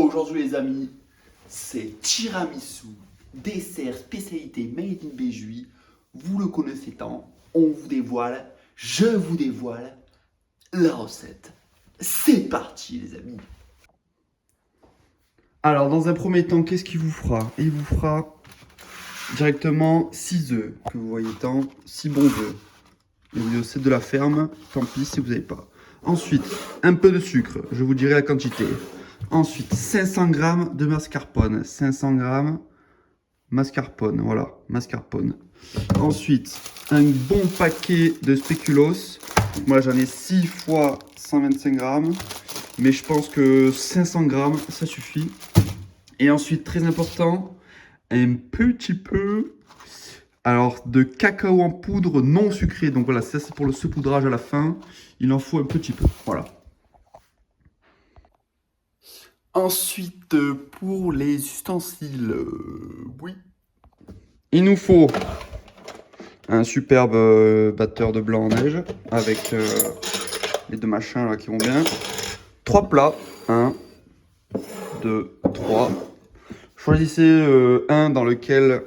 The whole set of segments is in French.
Aujourd'hui les amis, c'est tiramisu, dessert spécialité made in Béjuy. Vous le connaissez tant, je vous dévoile la recette. C'est parti les amis. Alors, dans un premier temps, qu'est-ce qu'il vous fera? Il vous fera directement 6 œufs, que vous voyez tant, 6 bons œufs. Et c'est de la ferme, tant pis si vous n'avez pas. Ensuite, un peu de sucre, je vous dirai la quantité. Ensuite, 500 g de mascarpone. 500 g mascarpone, voilà, mascarpone. Ensuite, un bon paquet de spéculoos. Moi, j'en ai 6 fois 125 g. Mais je pense que 500 g, ça suffit. Et ensuite, très important, un petit peu de cacao en poudre non sucré. Donc voilà, ça c'est pour le saupoudrage à la fin. Il en faut un petit peu, voilà. Ensuite, pour les ustensiles, oui. Il nous faut un superbe batteur de blanc en neige avec les deux machins là qui vont bien. 3 plats, 1, 2, 3. Choisissez un dans lequel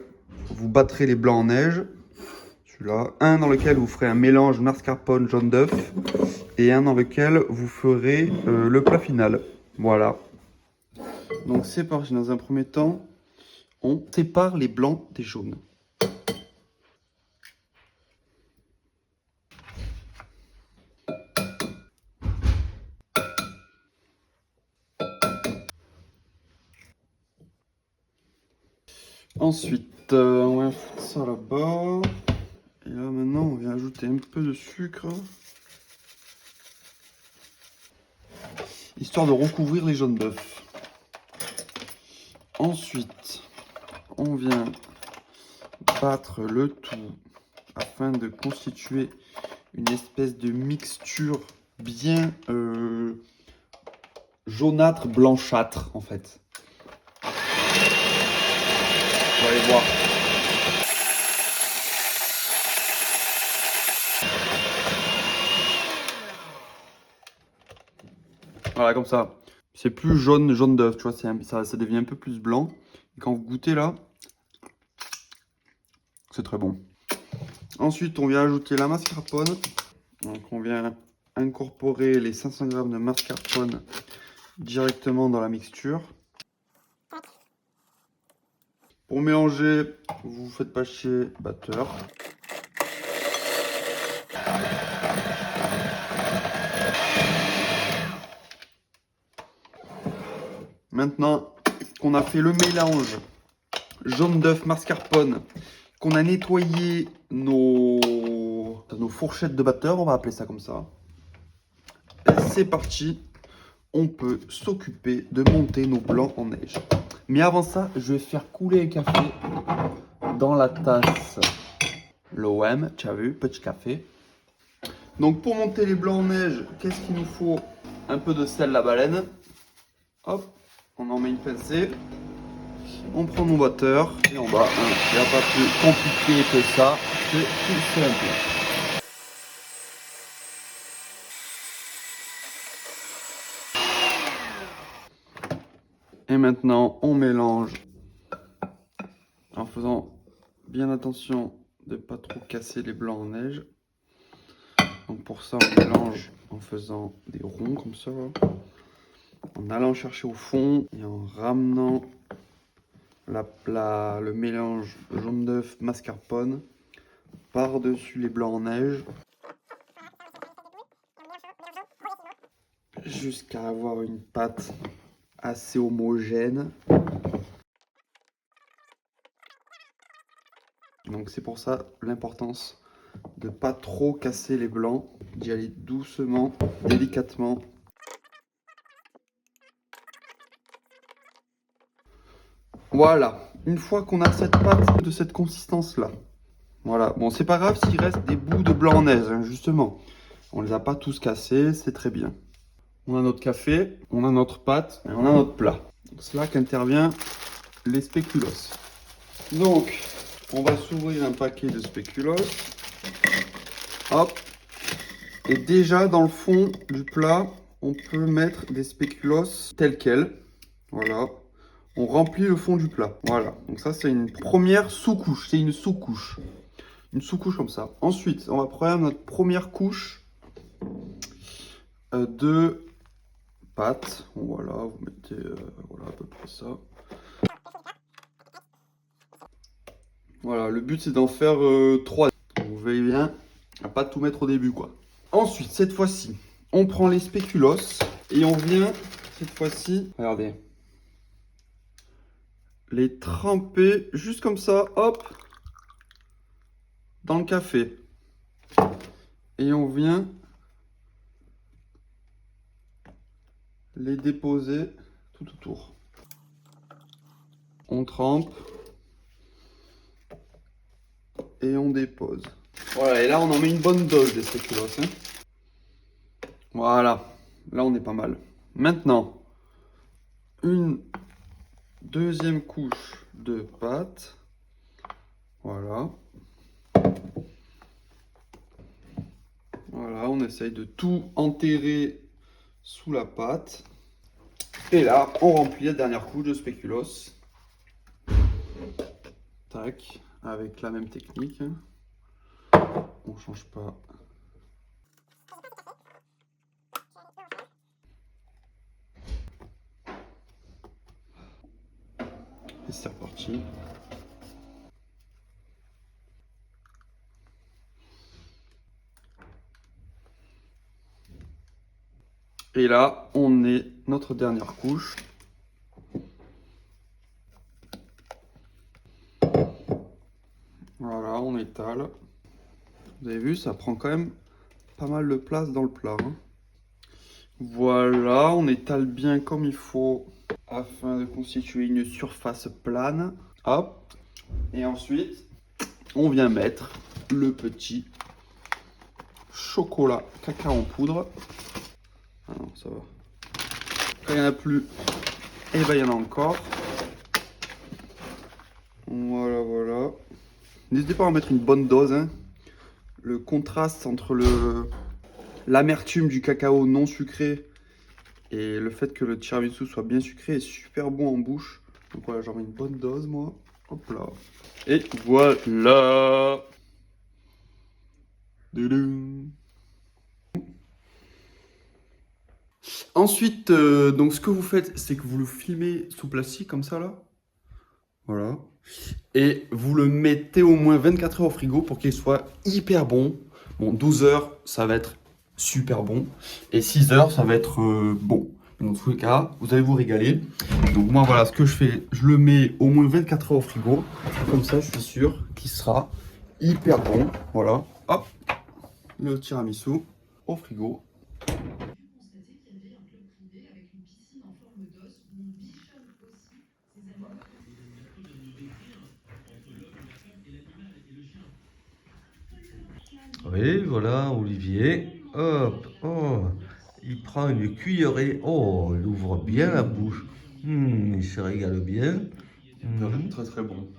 vous battrez les blancs en neige. Celui-là. Un dans lequel vous ferez un mélange mascarpone jaune d'œuf. Et un dans lequel vous ferez le plat final. Voilà. Donc c'est parti. Dans un premier temps, on sépare les blancs des jaunes. Ensuite, on va foutre ça là-bas. Et là maintenant, on vient ajouter un peu de sucre. Histoire de recouvrir les jaunes d'œufs. Ensuite, on vient battre le tout afin de constituer une espèce de mixture bien jaunâtre, blanchâtre en fait. On va aller voir. Voilà, comme ça. C'est plus jaune d'œuf, tu vois, ça devient un peu plus blanc. Et quand vous goûtez là, c'est très bon. Ensuite, on vient ajouter la mascarpone. Donc, on vient incorporer les 500 g de mascarpone directement dans la mixture. Pour mélanger, vous faites pâcher batteur. Maintenant qu'on a fait le mélange jaune d'œuf mascarpone, qu'on a nettoyé nos fourchettes de batteur, on va appeler ça comme ça. C'est parti, on peut s'occuper de monter nos blancs en neige. Mais avant ça, je vais faire couler un café dans la tasse l'OM, tu as vu, petit café. Donc pour monter les blancs en neige, qu'est-ce qu'il nous faut? Un peu de sel la baleine. Hop, on en met une pincée. On prend nos batteurs et on bat. Il n'y a pas plus compliqué que ça, c'est tout simple. Et maintenant, on mélange en faisant bien attention de ne pas trop casser les blancs en neige. Donc pour ça, on mélange en faisant des ronds comme ça, en allant chercher au fond et en ramenant le mélange jaune d'œuf mascarpone par-dessus les blancs en neige jusqu'à avoir une pâte assez homogène. Donc c'est pour ça l'importance de ne pas trop casser les blancs, d'y aller doucement, délicatement. Voilà, une fois qu'on a cette pâte de cette consistance là, voilà, bon c'est pas grave s'il reste des bouts de blanc en neige, hein, justement. On les a pas tous cassés, c'est très bien. On a notre café, on a notre pâte et on a notre plat. C'est là qu'intervient les spéculoos. Donc, on va s'ouvrir un paquet de spéculoos. Hop. Et déjà dans le fond du plat, on peut mettre des spéculoos tels quels. Voilà. On remplit le fond du plat. Voilà. Donc ça, c'est une première sous-couche. C'est une sous-couche. Une sous-couche comme ça. Ensuite, on va prendre notre première couche de pâte. Voilà, vous mettez voilà, à peu près ça. Voilà, le but c'est d'en faire 3. Vous veillez bien à pas tout mettre au début, quoi. Ensuite, cette fois-ci, on prend les spéculoos et on vient, cette fois-ci, regardez, les tremper juste comme ça, hop, dans le café. Et on vient les déposer tout autour. On trempe et on dépose. Voilà, et là on en met une bonne dose des spéculoos. Hein. Voilà, là on est pas mal. Maintenant, une deuxième couche de pâte. Voilà. Voilà, on essaye de tout enterrer sous la pâte. Et là, on remplit la dernière couche de spéculoos. Tac, avec la même technique. On change pas. Et c'est reparti. Et là, on est notre dernière couche. Voilà, on étale. Vous avez vu, ça prend quand même pas mal de place dans le plat. Hein. Voilà, on étale bien comme il faut afin de constituer une surface plane. Hop. Et ensuite, on vient mettre le petit chocolat cacao en poudre. Ah non, ça va. Quand il n'y en a plus, et ben il y en a encore. Voilà, voilà. N'hésitez pas à en mettre une bonne dose. Hein. Le contraste entre l'amertume du cacao non sucré et le fait que le tiramisu soit bien sucré est super bon en bouche. Donc voilà, j'en mets une bonne dose, moi. Hop là. Et voilà. Doudou. Ensuite, donc ce que vous faites, c'est que vous le filmez sous plastique comme ça là. Voilà. Et vous le mettez au moins 24 heures au frigo pour qu'il soit hyper bon. Bon, 12 heures, ça va être super bon. Et 6 heures, ça va être bon. Dans tous les cas, vous allez vous régaler. Donc moi, voilà, ce que je fais, je le mets au moins 24 heures au frigo. Comme ça, je suis sûr qu'il sera hyper bon. Voilà. Hop, le tiramisu au frigo. Oui, voilà, Olivier. Hop, oh, il prend une cuillerée. Oh, il ouvre bien la bouche. Il se régale bien. Très très bon.